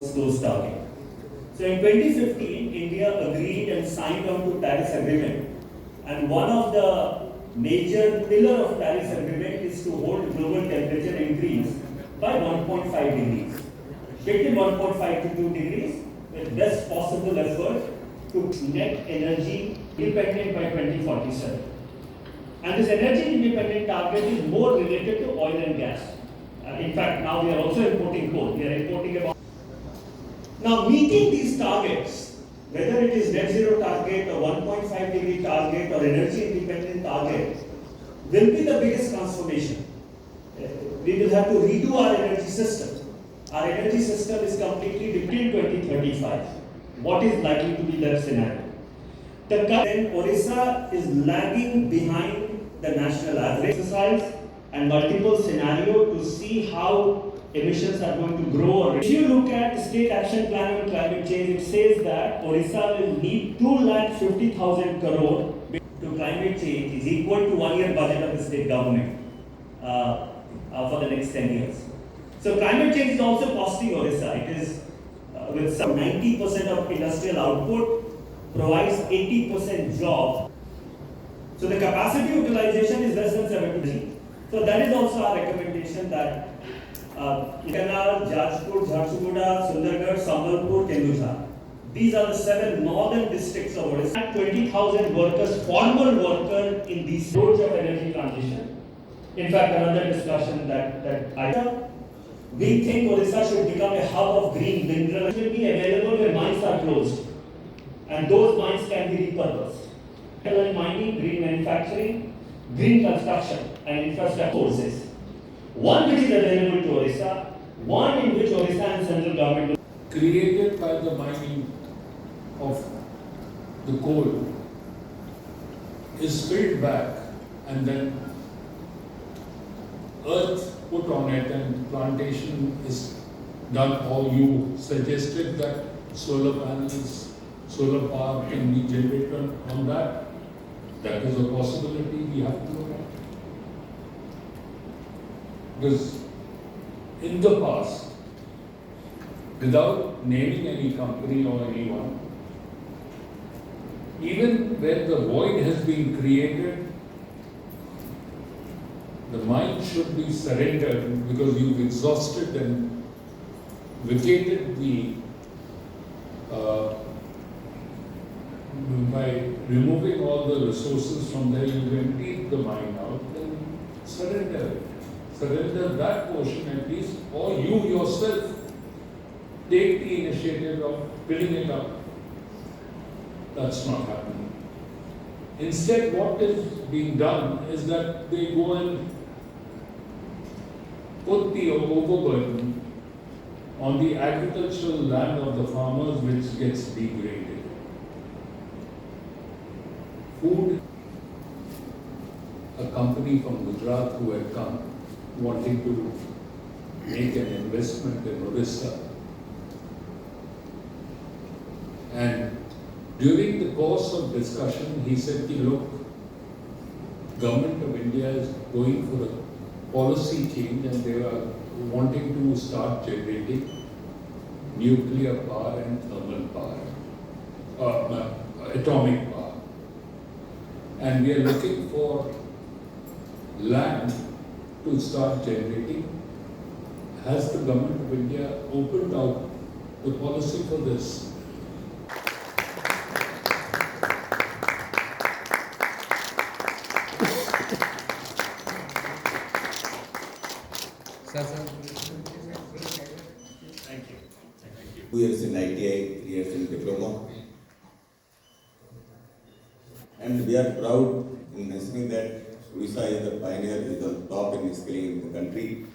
those targets. So in 2015, India agreed and signed on to Paris Agreement, and one of the major pillar of Paris Agreement is to hold global temperature increase by 1.5 degrees, between 1.5 to 2 degrees, with best possible effort to net energy independent by 2047. And this energy independent target is more related to oil and gas. In fact, now we are also importing coal. We are importing about. Now, meeting these targets, whether it is net zero target or 1.5 degree target or energy independent target, will be the biggest transformation. We will have to redo our energy system. Our energy system is completely different in 2035. What is likely to be that scenario? Then Odisha is lagging behind the national average exercise and multiple scenarios to see how emissions are going to grow. If you look at the state action plan on climate change, it says that Odisha will need 2,50,000 crore to climate change is equal to 1 year budget of the state government for the next 10 years. So climate change is also costing Odisha. It is with some 90% of industrial output, provides 80% job. So the capacity utilization is less than 70%. So that is also our recommendation that Kanal, Jajpur, Jharsuguda, Sundargarh, Sambalpur, Kendusha. These are the 7 northern districts of Odisha. 20,000 workers, formal worker in these roads of energy transition. In fact, another discussion we think Odisha should become a hub of green minerals. Will be available when mines are closed, and those mines can be repurposed. Mining, green manufacturing, green construction, and infrastructure sources. One which is available to Odisha, one in which Odisha and central government created by the mining of the coal is filled back and then earth put on it and plantation is done. Or you suggested that solar panels, solar power can be generated on that. That is a possibility we have to look at. Because in the past, without naming any company or anyone, even where the void has been created, the mine should be surrendered because you've exhausted and vacated the by removing all the resources from there, you empty the mine out, then surrender it. Surrender that portion at least, or you yourself take the initiative of filling it up. That's not happening. Instead, what is being done is that they go and put the overburden on the agricultural land of the farmers, which gets degraded. Food, a company from Gujarat who had come wanting to make an investment in Odisha. And during the course of discussion, he said, look, Government of India is going for a policy change and they are wanting to start generating nuclear power and thermal power, atomic power. And we are looking for land to start generating. Has the Government of India opened out the policy for this? Thank you. 2 years in ITI, 3 years in diploma. And we are proud in mentioning that Odisha is the pioneer, is the top in skilling in the country.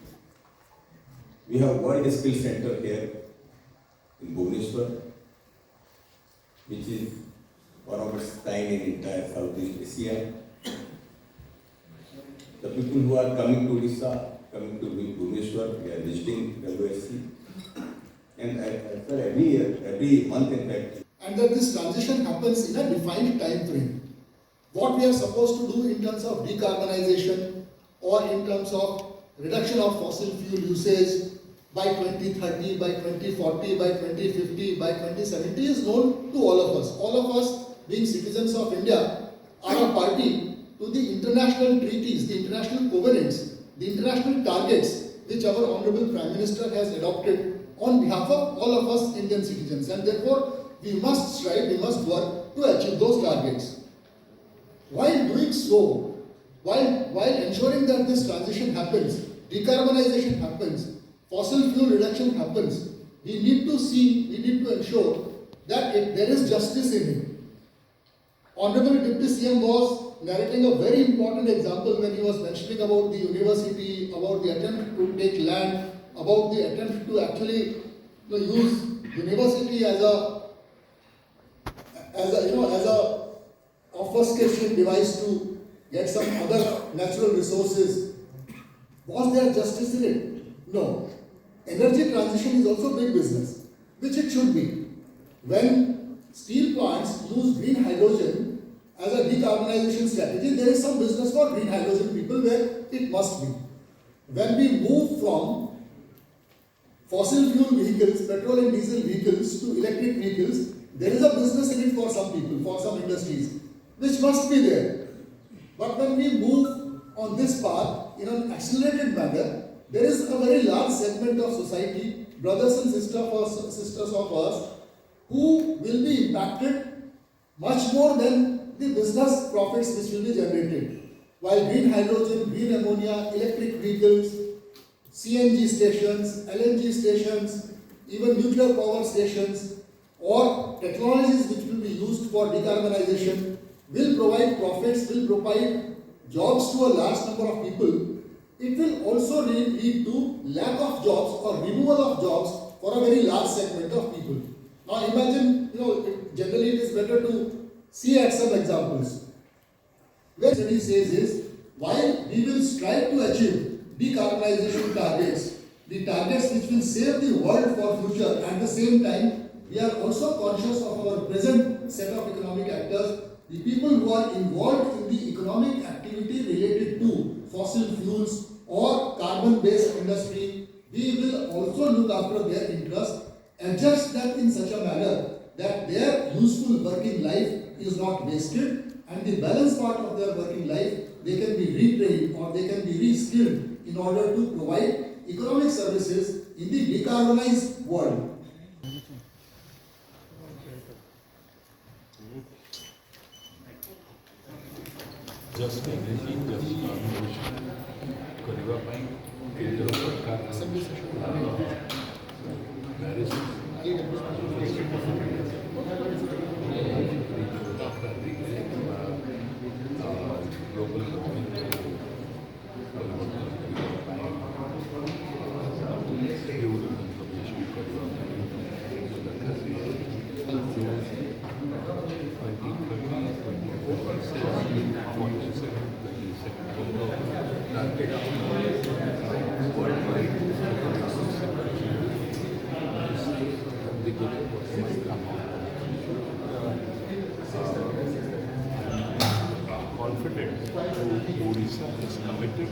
We have World Skill Center here in Bhubaneswar, which is one of its kind in entire Southeast Asia. The people who are coming to Odisha, coming to Bhubaneswar, they are visiting WSC. And every year, every month in fact. And that this transition happens in a defined time frame. What we are supposed to do in terms of decarbonization or in terms of reduction of fossil fuel usage by 2030, by 2040, by 2050, by 2070 is known to all of us. All of us, being citizens of India, are a party to the international treaties, the international covenants, the international targets which our Honorable Prime Minister has adopted on behalf of all of us Indian citizens. And therefore, we must strive, we must work to achieve those targets. While doing so, while ensuring that this transition happens, decarbonization happens, fossil fuel reduction happens, we need to ensure that there is justice in it. Honorable Deputy CM was narrating a very important example when he was mentioning about the university, about the attempt to take land, about the attempt to actually use university as a obfuscation device to get some other natural resources. Was there justice in it? No. Energy transition is also big business, which it should be. When steel plants use green hydrogen as a decarbonization strategy, there is some business for green hydrogen people where it must be. When we move from fossil fuel vehicles, petrol and diesel vehicles to electric vehicles, there is a business in it for some people, for some industries, which must be there. But when we move on this path in an accelerated manner, there is a very large segment of society, brothers and sisters of us, who will be impacted much more than the business profits which will be generated. While green hydrogen, green ammonia, electric vehicles, CNG stations, LNG stations, even nuclear power stations, or technologies which will be used for decarbonization will provide profits, will provide jobs to a large number of people. It will also lead to lack of jobs or removal of jobs for a very large segment of people. Now imagine, generally it is better to see at some examples. Where study says is, while we will strive to achieve decarbonization targets, the targets which will save the world for future, at the same time, we are also conscious of our present set of economic actors, the people who are involved in the economic activity related to fossil fuels or carbon-based industry. We will also look after their interests, adjust them in such a manner that their useful working life is not wasted, and the balance part of their working life, they can be retrained or they can be reskilled in order to provide economic services in the decarbonized world. Just energy, just transmission କରିବା ପାଇଁ କେନ୍ଦ୍ର ସରକାର confident Odisha is committed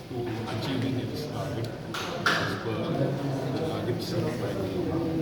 to achieving its target as per the target set by the